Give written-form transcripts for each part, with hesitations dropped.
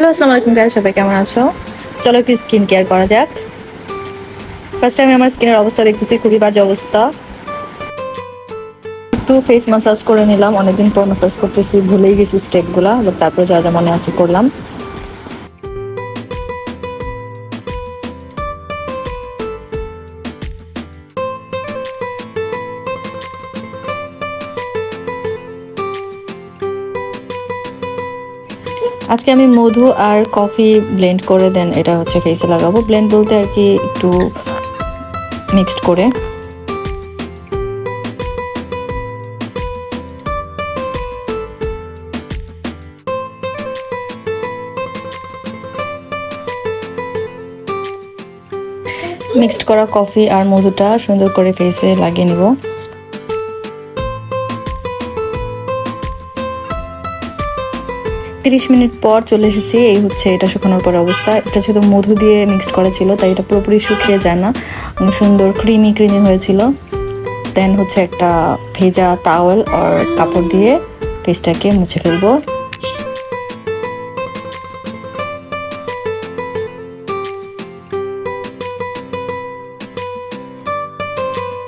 Hello, আসসালামু আলাইকুম guys, সবাই কেমন আছো? চলো একটু স্কিন কেয়ার করা যাক। ফার্স্ট আমি আমার স্কিনের অবস্থা দেখতেছি, খুবই বাজে অবস্থা। একটু ফেস ম্যাসাজ করে নিলাম, অনেকদিন পর ম্যাসাজ করতেছি, ভুলেই গেছি স্টেপগুলা, তারপরে যা যা মনে আছে করলাম। আজকে আমি মধু আর কফি ব্লেন্ড করে দেন এটা হচ্ছে ফেসে লাগাবো। ব্লেন্ড বলতে আর কি একটু মিক্সড করে। মিক্সড করা কফি আর মধুটা সুন্দর করে ফেসে লাগিয়ে নিব। তিরিশ মিনিট পর চলে এসেছি, এই হচ্ছে এটা শুকানোর পর অবস্থা। এটা শুধু মধু দিয়ে মিক্সড করা ছিল, তাই এটা পুরোপুরি শুকিয়ে যায় না, সুন্দর ক্রিমি ক্রিমি হয়েছিল। দেন হচ্ছে একটা ভেজা টাওয়েল আর কাপড় দিয়ে ফেসটাকে মুছে ফেলবো।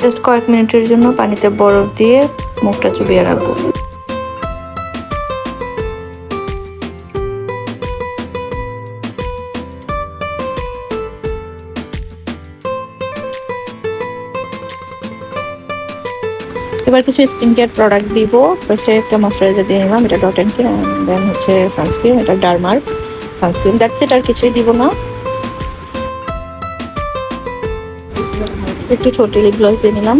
জাস্ট কয়েক মিনিটের জন্য পানিতে বরফ দিয়ে মুখটা চুবিয়ে রাখবো। এবার কিছু স্কিন কেয়ার প্রোডাক্ট দিব। ফার্স্টে একটা ময়শ্চারাইজার দিয়ে নিলাম, এটা ডট অ্যান্ড কি। দেন হচ্ছে সানস্ক্রিন, এটা ডারমার সানস্ক্রিন। দ্যাটস ইট, আর কিছুই দিব না। একটু ছোট লিপ গ্লস দিয়ে নিলাম।